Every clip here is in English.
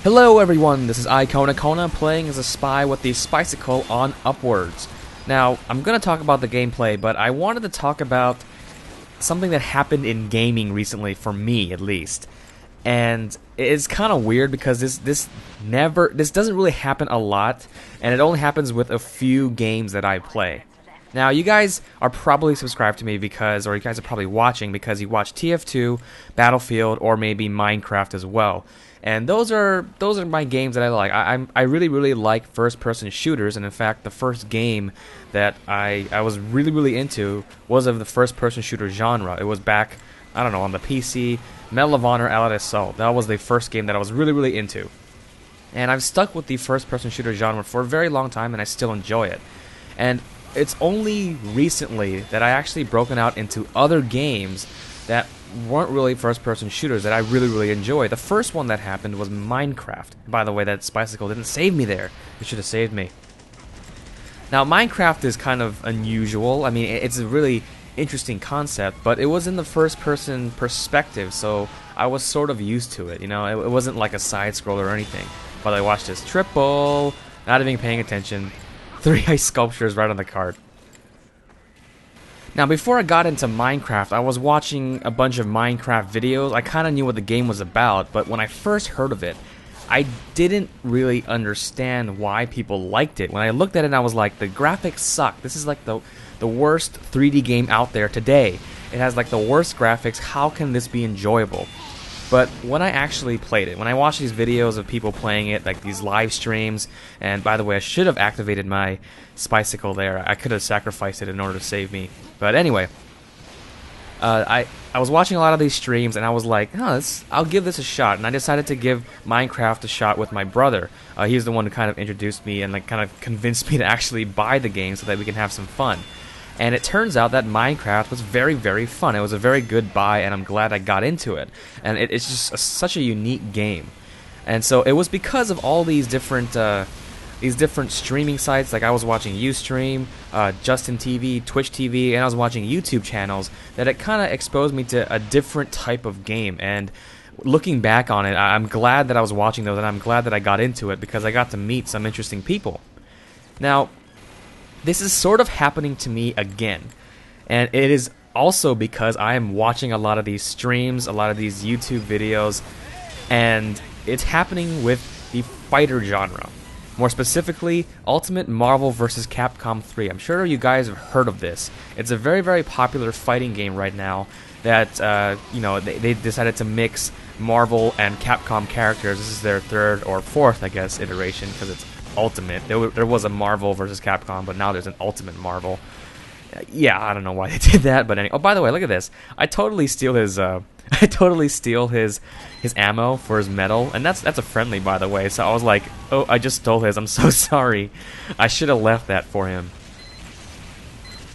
Hello everyone, this is iKonakona playing as a spy with the Spicicle on Upwards. Now, I'm going to talk about the gameplay, but I wanted to talk about something that happened in gaming recently, for me at least. And it's kind of weird because this doesn't really happen a lot, and it only happens with a few games that I play. Now, you guys are probably subscribed to me because, or you guys are probably watching because you watch TF2, Battlefield, or maybe Minecraft as well. And those are my games that I like. I really like first-person shooters, and in fact, the first game that I was really into was of the first-person shooter genre. It was back, I don't know, on the PC, Medal of Honor Allied Assault. That was the first game that I was really into. And I've stuck with the first-person shooter genre for a very long time, and I still enjoy it. And it's only recently that I actually broken out into other games that weren't really first-person shooters that I really enjoy. The first one that happened was Minecraft. By the way, that Spicicle didn't save me there. It should have saved me. Now, Minecraft is kind of unusual. I mean, it's a really interesting concept, but it was in the first-person perspective, so I was sort of used to it. You know, it wasn't like a side-scroller or anything. But I watched this triple, not even paying attention. 3 ice sculptures right on the card. Now, before I got into Minecraft, I was watching a bunch of Minecraft videos. I kind of knew what the game was about, but when I first heard of it, I didn't really understand why people liked it. When I looked at it, I was like, the graphics suck. This is like the worst 3D game out there today. It has like the worst graphics. How can this be enjoyable? But when I actually played it, when I watched these videos of people playing it, like these live streams, and by the way, I should have activated my Spicicle there. I could have sacrificed it in order to save me. But anyway, I was watching a lot of these streams, and I was like, oh, I'll give this a shot. And I decided to give Minecraft a shot with my brother. He's the one who kind of introduced me and like kind of convinced me to actually buy the game so that we can have some fun. And it turns out that Minecraft was very fun. It was a very good buy, and I'm glad I got into it. And it's just such a unique game. And so it was because of all these different streaming sites. Like I was watching Ustream, Justin TV, TwitchTV, and I was watching YouTube channels that it kind of exposed me to a different type of game. And looking back on it, I'm glad that I was watching those, and I'm glad that I got into it because I got to meet some interesting people. Now, this is sort of happening to me again, and it is also because I am watching a lot of these streams, a lot of these YouTube videos, and it's happening with the fighter genre. More specifically, Ultimate Marvel vs. Capcom 3. I'm sure you guys have heard of this. It's a very popular fighting game right now that, you know, they decided to mix Marvel and Capcom characters. This is their 3rd or 4th, I guess, iteration, because it's Ultimate. There was a Marvel versus Capcom, but now there's an Ultimate Marvel. Yeah, I don't know why they did that, but anyway. Oh, by the way, look at this. I totally steal his his ammo for his medal, and that's a friendly, by the way. So I was like, oh, I just stole his. I'm so sorry. I should have left that for him.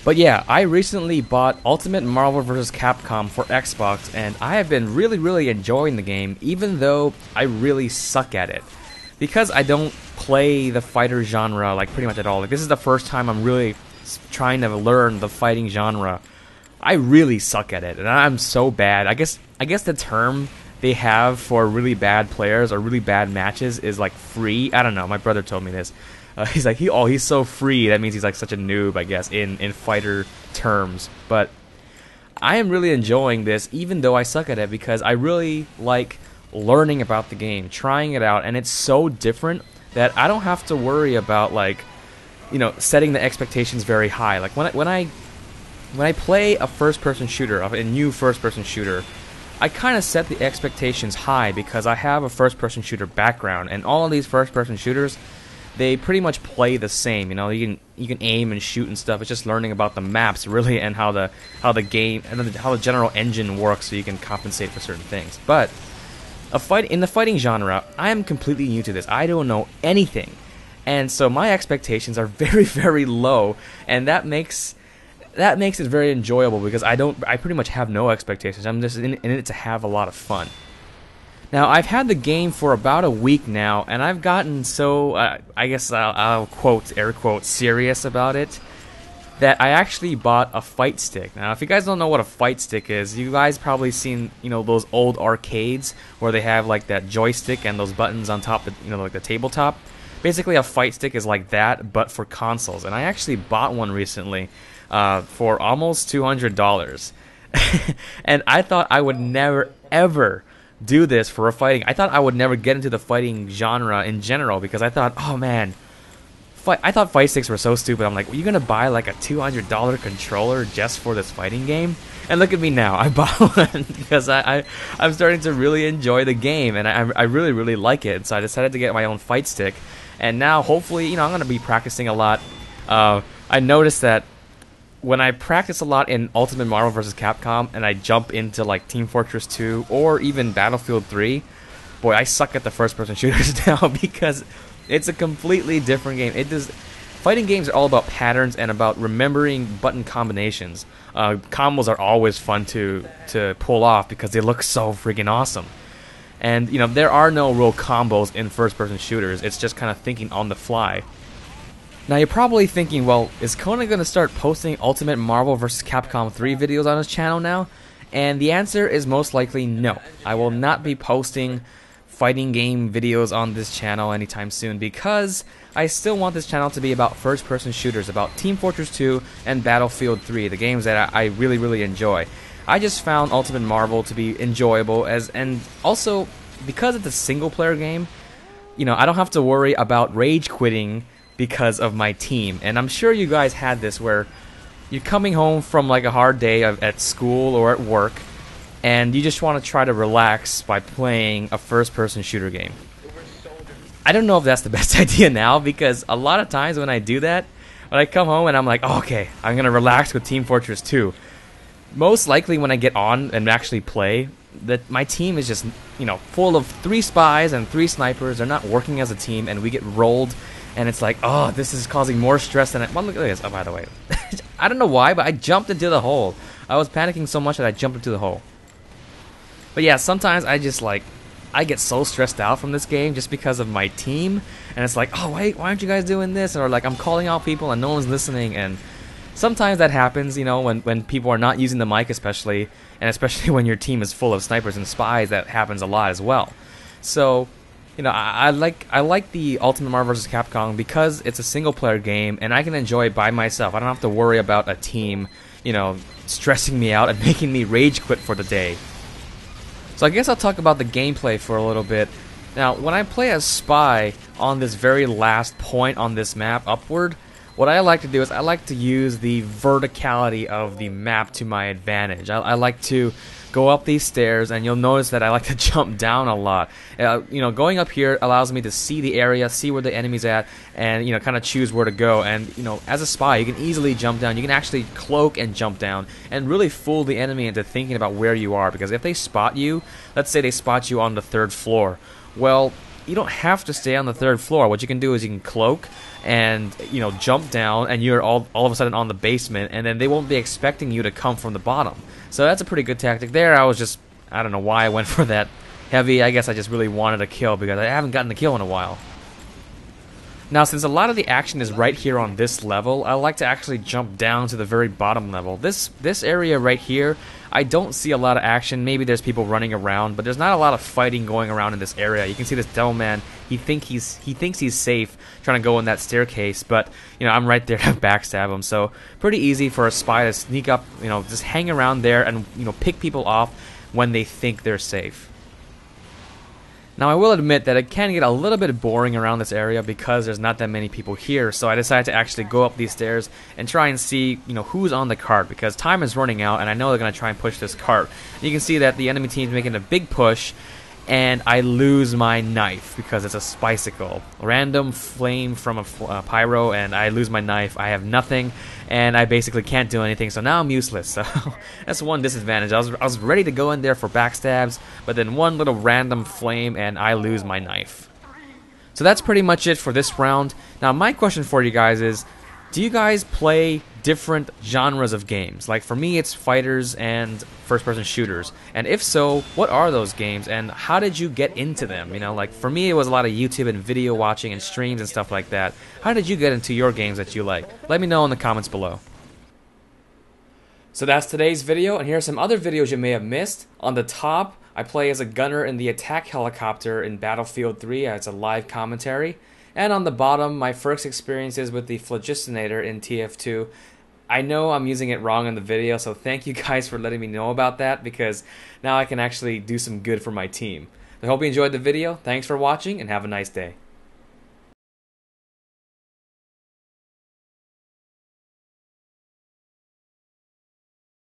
But yeah, I recently bought Ultimate Marvel vs. Capcom for Xbox, and I have been really enjoying the game, even though I really suck at it. Because I don't play the fighter genre like pretty much at all. Like, this is the first time I'm really trying to learn the fighting genre. I really suck at it, and I'm so bad. I guess the term they have for really bad players or really bad matches is like free. I don't know. My brother told me this. He's like, he's so free. That means he's like such a noob, I guess, in fighter terms. But I am really enjoying this, even though I suck at it, because I really like learning about the game, trying it out, and it's so different that I don't have to worry about, like, you know, setting the expectations very high. Like when I play a first-person shooter, a new first-person shooter, I kind of set the expectations high because I have a first-person shooter background, and all of these first-person shooters, they pretty much play the same. You know, you can aim and shoot and stuff. It's just learning about the maps really, and how the game and how the general engine works, so you can compensate for certain things. But in the fighting genre, I am completely new to this. I don't know anything, and so my expectations are very low, and that makes it very enjoyable because I pretty much have no expectations. I'm just in it to have a lot of fun. Now, I've had the game for about a week now, and I've gotten so I guess I'll quote, air quote, serious about it. that I actually bought a fight stick. Now, if you guys don't know what a fight stick is, you guys probably seen, you know, those old arcades where they have like that joystick and those buttons on top, you know, like the tabletop. Basically, a fight stick is like that, but for consoles. And I actually bought one recently for almost $200. And I thought I would never, ever do this for a fighting. I thought I would never get into the fighting genre in general because I thought, oh man, I thought fight sticks were so stupid. I'm like, well, you're gonna buy like a $200 controller just for this fighting game? And look at me now, I bought one because I'm starting to really enjoy the game, and I really, really like it. So I decided to get my own fight stick, and now hopefully, you know, I'm gonna be practicing a lot. I noticed that when I practice a lot in Ultimate Marvel vs. Capcom, and I jump into like Team Fortress 2 or even Battlefield 3, boy, I suck at the first-person shooters now because it's a completely different game. Fighting games are all about patterns and about remembering button combinations. Combos are always fun to pull off because they look so freaking awesome. And you know, there are no real combos in first-person shooters. It's just kind of thinking on the fly. Now you're probably thinking, well, is Kona going to start posting Ultimate Marvel vs. Capcom 3 videos on his channel now? And the answer is most likely no. I will not be posting fighting game videos on this channel anytime soon because I still want this channel to be about first-person shooters, about Team Fortress 2 and Battlefield 3, the games that I really, really enjoy. I just found Ultimate Marvel to be enjoyable, and also because it's a single-player game, you know, I don't have to worry about rage quitting because of my team. And I'm sure you guys had this where you're coming home from like a hard day at school or at work, and you just want to try to relax by playing a first-person shooter game. I don't know if that's the best idea now, because a lot of times when I do that, when I come home and I'm like, oh, okay, I'm going to relax with Team Fortress 2, most likely when I get on and actually play, that my team is just, you know, full of 3 spies and 3 snipers. They're not working as a team, and we get rolled, and it's like, oh, this is causing more stress than well, look at this. Oh, by the way, I don't know why, but I jumped into the hole. I was panicking so much that I jumped into the hole. But yeah, sometimes I just like, I get so stressed out from this game just because of my team, and it's like, oh wait, why aren't you guys doing this? Or like, I'm calling out people and no one's listening, and sometimes that happens, you know, when people are not using the mic, especially, and especially when your team is full of snipers and spies, that happens a lot as well. So, you know, I like the Ultimate Marvel vs. Capcom because it's a single player game and I can enjoy it by myself. I don't have to worry about a team, you know, stressing me out and making me rage quit for the day. So I guess I'll talk about the gameplay for a little bit. Now, when I play as Spy on this very last point on this map, upward, what I like to do is I like to use the verticality of the map to my advantage. I like to go up these stairs, and you'll notice that I like to jump down a lot. You know, going up here allows me to see the area, see where the enemy's at, and, you know, kind of choose where to go. And, you know, as a spy, you can easily jump down. You can actually cloak and jump down and really fool the enemy into thinking about where you are. Because if they spot you, let's say they spot you on the 3rd floor, well, you don't have to stay on the 3rd floor. What you can do is you can cloak and, you know, jump down, and you're all of a sudden on the basement, and then they won't be expecting you to come from the bottom. So that's a pretty good tactic there. I don't know why I went for that heavy. I guess I just really wanted a kill because I haven't gotten a kill in a while. Now, since a lot of the action is right here on this level, I like to actually jump down to the very bottom level. This area right here, I don't see a lot of action. Maybe there's people running around, but there's not a lot of fighting going around in this area. You can see this devil man. He thinks he's safe trying to go in that staircase, but, you know, I'm right there to backstab him. So pretty easy for a spy to sneak up, you know, just hang around there and, you know, pick people off when they think they're safe. Now, I will admit that it can get a little bit boring around this area because there's not that many people here, so I decided to actually go up these stairs and try and see, you know, who's on the cart, because time is running out and I know they're going to try and push this cart. You can see that the enemy team is making a big push, and I lose my knife because it's a spicicle. Random flame from a pyro, and I lose my knife. I have nothing, and I basically can't do anything, so now I'm useless. So that's one disadvantage. I was ready to go in there for backstabs, but then one little random flame, and I lose my knife. So that's pretty much it for this round. Now, my question for you guys is, do you guys play different genres of games? Like, for me, it's fighters and first-person shooters. And if so, what are those games, and how did you get into them? You know, like, for me, it was a lot of YouTube and video watching and streams and stuff like that. How did you get into your games that you like? Let me know in the comments below. So that's today's video, and here are some other videos you may have missed. On the top, I play as a gunner in the attack helicopter in Battlefield 3 as a live commentary. And on the bottom, my first experiences with the Phlogistinator in TF2. I know I'm using it wrong in the video, so thank you guys for letting me know about that, because now I can actually do some good for my team. I hope you enjoyed the video. Thanks for watching, and have a nice day.